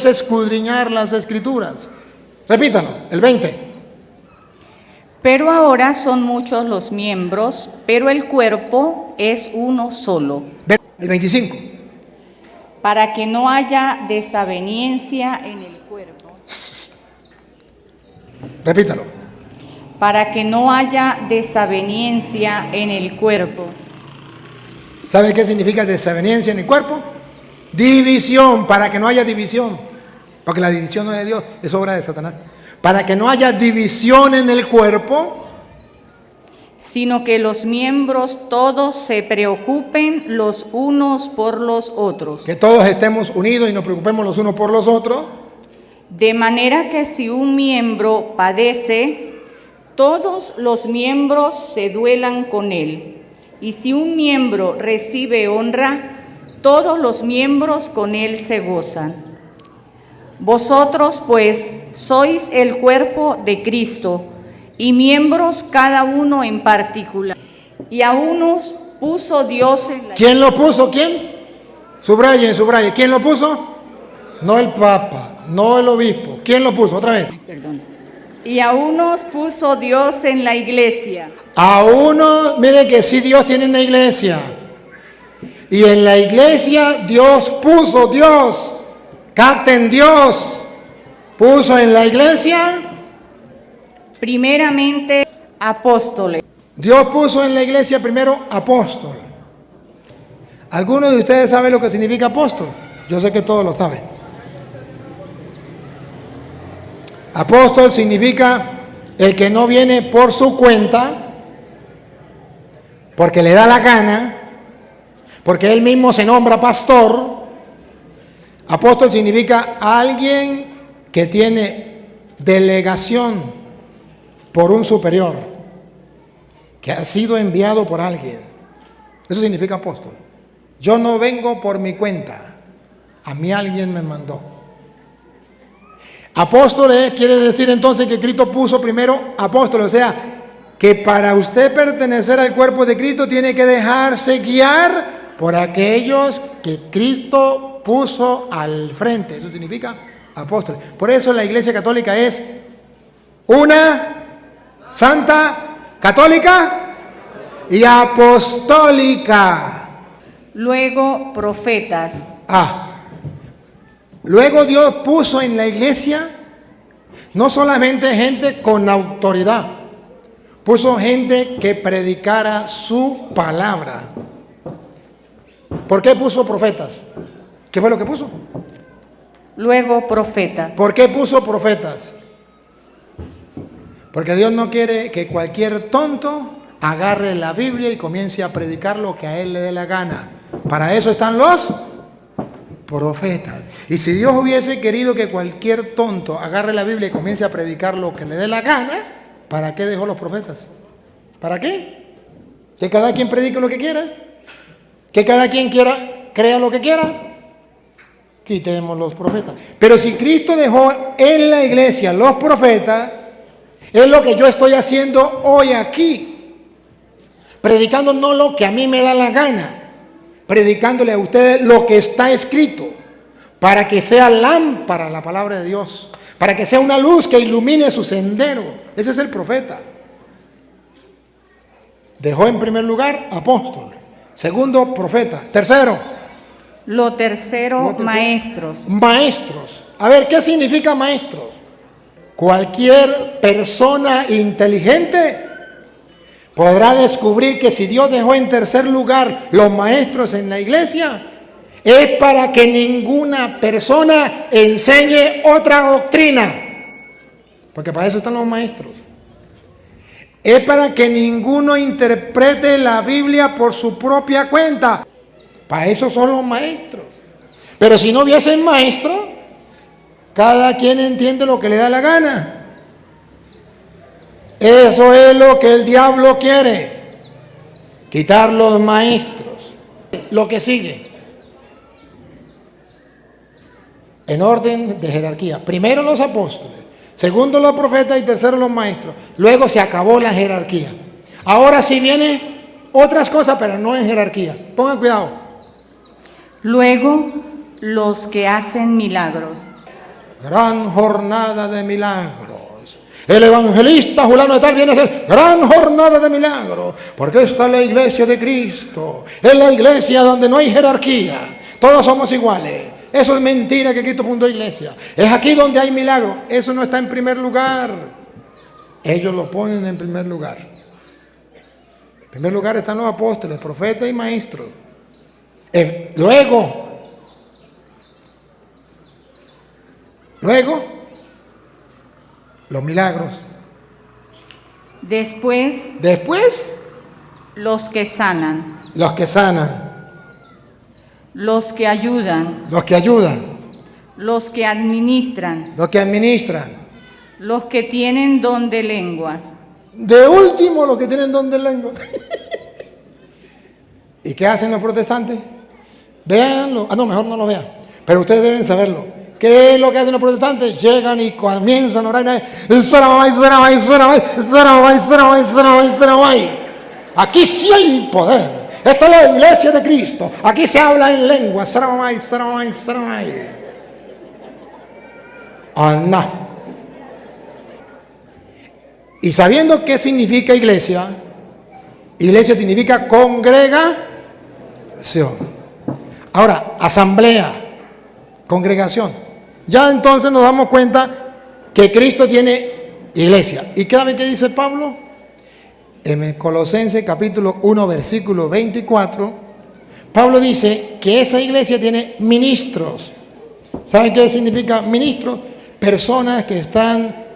escudriñar las Escrituras. Repítalo, el 20. Pero ahora son muchos los miembros, pero el cuerpo es uno solo. El 25. Para que no haya desaveniencia en el cuerpo. Repítalo. Para que no haya desaveniencia en el cuerpo. ¿Sabe qué significa desaveniencia en el cuerpo? División, para que no haya división. Porque la división no es de Dios, es obra de Satanás. Para que no haya división en el cuerpo, sino que los miembros todos se preocupen los unos por los otros. Que todos estemos unidos y nos preocupemos los unos por los otros. De manera que si un miembro padece, todos los miembros se duelan con él. Y si un miembro recibe honra, todos los miembros con él se gozan. Vosotros, pues, sois el cuerpo de Cristo, y miembros cada uno en particular. Y a unos puso Dios en la... ¿Quién lo puso? ¿Quién? Subraye. ¿Quién lo puso? No el Papa, no el obispo. ¿Quién lo puso? Otra vez. Perdón. Y a unos puso Dios en la iglesia. A unos, mire que sí, Dios tiene una iglesia. Y en la iglesia Dios, capten, Dios puso en la iglesia. Primeramente, apóstoles. Dios puso en la iglesia primero apóstol. ¿Algunos de ustedes saben lo que significa apóstol? Yo sé que todos lo saben. Apóstol significa el que no viene por su cuenta, porque le da la gana, porque él mismo se nombra pastor. Apóstol significa alguien que tiene delegación por un superior, que ha sido enviado por alguien. Eso significa apóstol. Yo no vengo por mi cuenta, a mí alguien me mandó. Apóstoles quiere decir entonces que Cristo puso primero apóstoles, o sea, que para usted pertenecer al cuerpo de Cristo tiene que dejarse guiar por aquellos que Cristo puso al frente. Eso significa apóstoles. Por eso la Iglesia Católica es una, santa, católica y apostólica. Luego, profetas. Luego Dios puso en la iglesia no solamente gente con autoridad, puso gente que predicara su palabra. ¿Por qué puso profetas? ¿Qué fue lo que puso? Luego, profetas. ¿Por qué puso profetas? Porque Dios no quiere que cualquier tonto agarre la Biblia y comience a predicar lo que a él le dé la gana. Para eso están los profetas. Y si Dios hubiese querido que cualquier tonto agarre la Biblia y comience a predicar lo que le dé la gana, ¿para qué dejó los profetas? ¿Para qué? Que cada quien predique lo que quiera, que cada quien crea lo que quiera. Quitemos los profetas. Pero si Cristo dejó en la iglesia los profetas, es lo que yo estoy haciendo hoy aquí, predicando no lo que a mí me da la gana, predicándole a ustedes lo que está escrito, para que sea lámpara la palabra de Dios, para que sea una luz que ilumine su sendero. Ese es el profeta. Dejó en primer lugar apóstol, segundo profeta, tercero. Lo tercero, maestros. Maestros. A ver, ¿qué significa maestros? Cualquier persona inteligente podrá descubrir que si Dios dejó en tercer lugar los maestros en la iglesia, es para que ninguna persona enseñe otra doctrina, porque para eso están los maestros. Es para que ninguno interprete la Biblia por su propia cuenta, para eso son los maestros. Pero si no hubiesen maestros, cada quien entiende lo que le da la gana. Eso es lo que el diablo quiere, quitar los maestros. Lo que sigue, en orden de jerarquía: primero los apóstoles, segundo los profetas y tercero los maestros. Luego se acabó la jerarquía. Ahora sí vienen otras cosas, pero no en jerarquía. Pongan cuidado. Luego, los que hacen milagros. gran jornada de milagros. El evangelista fulano de tal viene a ser gran jornada de milagros, porque esta es la iglesia de Cristo. Es la iglesia donde no hay jerarquía, todos somos iguales. Eso es mentira, que Cristo fundó iglesia. Es aquí donde hay milagros. Eso no está en primer lugar. Ellos lo ponen en primer lugar. En primer lugar están los apóstoles, profetas y maestros. Luego, los milagros. Después, los que sanan, los que sanan, los que ayudan, los que ayudan, los que administran, los que administran. los que tienen don de lenguas. De último, los que tienen don de lengua. ¿Y qué hacen los protestantes? Véanlo. No, mejor no lo vean. Pero ustedes deben saberlo. ¿Qué es lo que hacen los protestantes? Llegan y comienzan a orar. Aquí sí hay poder. Esta es la iglesia de Cristo. Aquí se habla en lengua. Anda. Y sabiendo qué significa iglesia, iglesia significa congregación. Ahora, asamblea, congregación. Ya entonces nos damos cuenta que Cristo tiene iglesia. ¿Y saben qué dice Pablo? En el Colosenses capítulo 1, versículo 24, Pablo dice que esa iglesia tiene ministros. ¿Saben qué significa ministros? Personas que están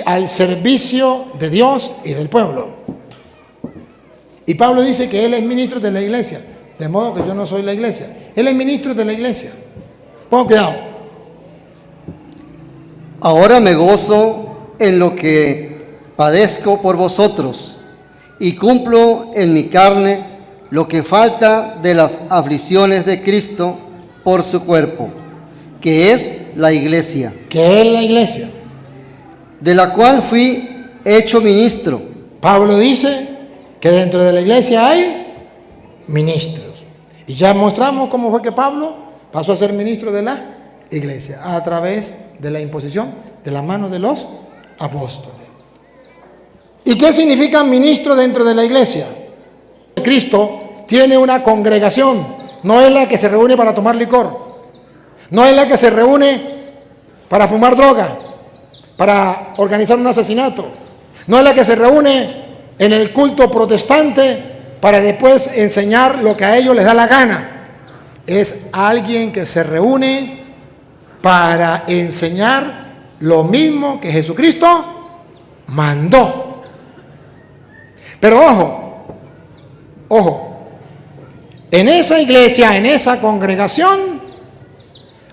al servicio de Dios y del pueblo. Y Pablo dice que él es ministro de la iglesia, de modo que yo no soy la iglesia. Él es ministro de la iglesia. Pongan cuidado. Ahora me gozo en lo que padezco por vosotros y cumplo en mi carne lo que falta de las aflicciones de Cristo por su cuerpo, que es la iglesia. ¿Qué es la iglesia? De la cual fui hecho ministro. Pablo dice que dentro de la iglesia hay ministros. Y ya mostramos cómo fue que Pablo pasó a ser ministro de la iglesia, a través de la imposición de la mano de los apóstoles. ¿Y qué significa ministro dentro de la iglesia? Cristo tiene una congregación, no es la que se reúne para tomar licor, no es la que se reúne para fumar droga, para organizar un asesinato, no es la que se reúne en el culto protestante para después enseñar lo que a ellos les da la gana. Es alguien que se reúne para enseñar lo mismo que Jesucristo mandó. Pero ojo, en esa iglesia, en esa congregación,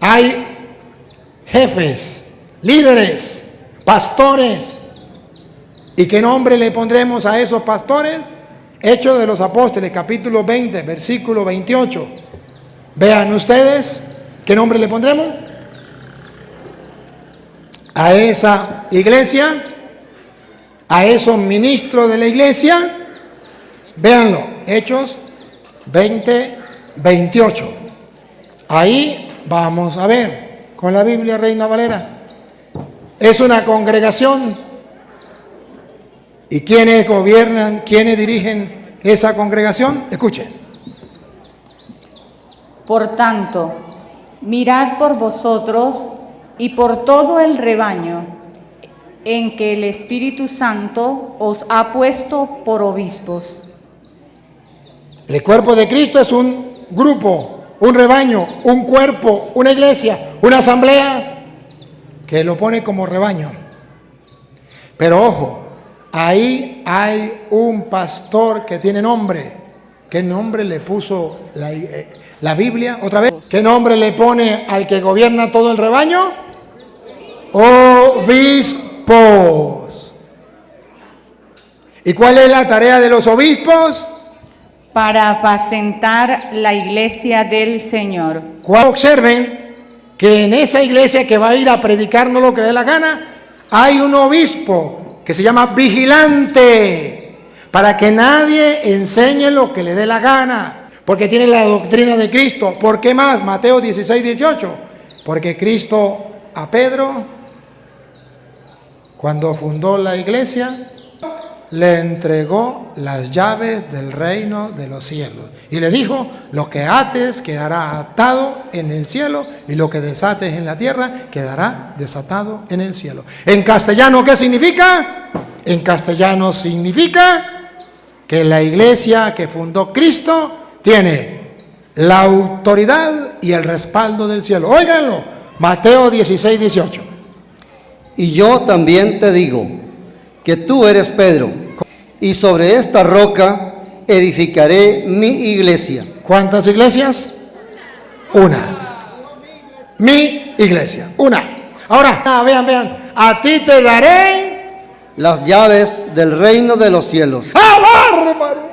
hay jefes, líderes, pastores. ¿Y qué nombre le pondremos a esos pastores? Hechos de los Apóstoles, capítulo 20, versículo 28. Vean ustedes, ¿qué nombre le pondremos a esa iglesia? A esos ministros de la iglesia. Véanlo, Hechos 20, 28. Ahí vamos a ver, con la Biblia Reina Valera. Es una congregación. ¿Y quiénes gobiernan, quiénes dirigen esa congregación? Escuchen. Por tanto, mirad por vosotros y por todo el rebaño en que el Espíritu Santo os ha puesto por obispos. El cuerpo de Cristo es un grupo, un rebaño, un cuerpo, una iglesia, una asamblea que lo pone como rebaño. Pero ojo, ahí hay un pastor que tiene nombre. ¿Qué nombre le puso la Biblia? Otra vez, ¿qué nombre le pone al que gobierna todo el rebaño? Obispos. ¿Y cuál es la tarea de los obispos? Para apacentar la iglesia del Señor. Observen que en esa iglesia que va a ir a predicar no lo que le dé la gana, hay un obispo que se llama vigilante, para que nadie enseñe lo que le dé la gana, porque tiene la doctrina de Cristo. ¿Por qué más? Mateo 16, 18. Porque Cristo a Pedro, cuando fundó la iglesia, le entregó las llaves del reino de los cielos. Y le dijo, lo que ates quedará atado en el cielo y lo que desates en la tierra quedará desatado en el cielo. En castellano, ¿qué significa? En castellano significa que la iglesia que fundó Cristo tiene la autoridad y el respaldo del cielo. Óiganlo, Mateo 16, 18. Y yo también te digo que tú eres Pedro, y sobre esta roca edificaré mi iglesia. ¿Cuántas iglesias? Una. Mi iglesia, una. Ahora, vean, a ti te daré las llaves del reino de los cielos. ¡Ah, bárbaro!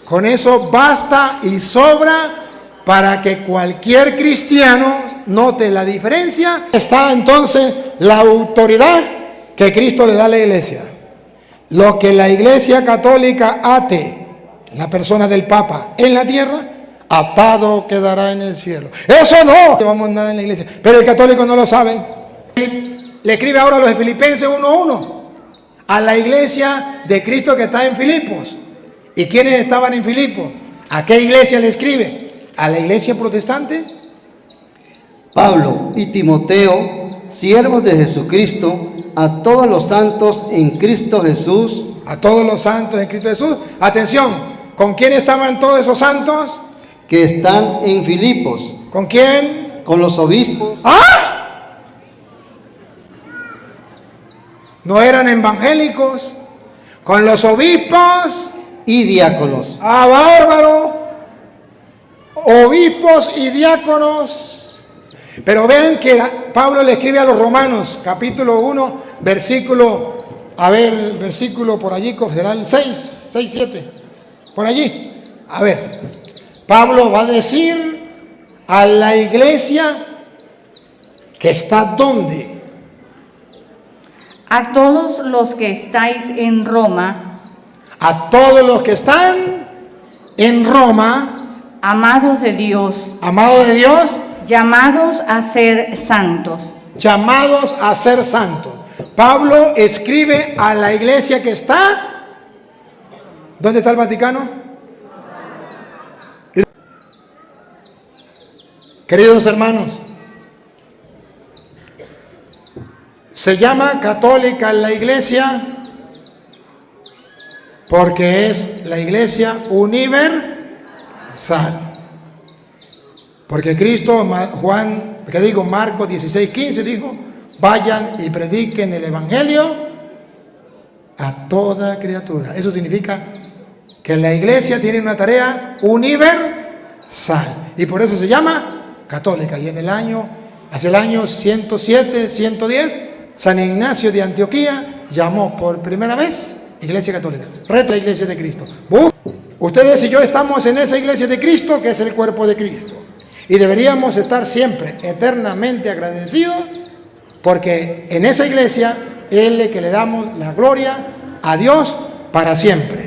Con eso basta y sobra para que cualquier cristiano note la diferencia. Está entonces la autoridad que Cristo le da a la iglesia. Lo que la iglesia católica ate, la persona del Papa, en la tierra, atado quedará en el cielo. Eso no llevamos nada en la iglesia, pero el católico no lo sabe. Le escribe ahora a los de Filipenses 1:1 a la iglesia de Cristo que está en Filipos. ¿Y quiénes estaban en Filipos? ¿A qué iglesia le escribe? ¿A la iglesia protestante? Pablo y Timoteo, siervos de Jesucristo, a todos los santos en Cristo Jesús. A todos los santos en Cristo Jesús. Atención, ¿con quién estaban todos esos santos? Que están en Filipos. ¿Con quién? Con los obispos. ¡Ah! No eran evangélicos. Con los obispos y diáconos. ¡Ah, bárbaro! Obispos y diáconos. Pero vean que Pablo le escribe a los Romanos, capítulo 1, versículo por allí, será el 6, 7, por allí. A ver, Pablo va a decir a la iglesia que está ¿dónde? A todos los que estáis en Roma, a todos los que están en Roma, amados de Dios, llamados a ser santos. Llamados a ser santos. Pablo escribe a la iglesia que está. ¿Dónde está el Vaticano? Queridos hermanos, se llama católica la iglesia porque es la iglesia universal. Porque Cristo, Marcos 16:15 dijo, vayan y prediquen el evangelio a toda criatura. Eso significa que la iglesia tiene una tarea universal y por eso se llama católica. Y hacia el año 107, 110, San Ignacio de Antioquía llamó por primera vez iglesia católica, la iglesia de Cristo. Ustedes y yo estamos en esa iglesia de Cristo que es el cuerpo de Cristo. Y deberíamos estar siempre eternamente agradecidos porque en esa iglesia es que le damos la gloria a Dios para siempre.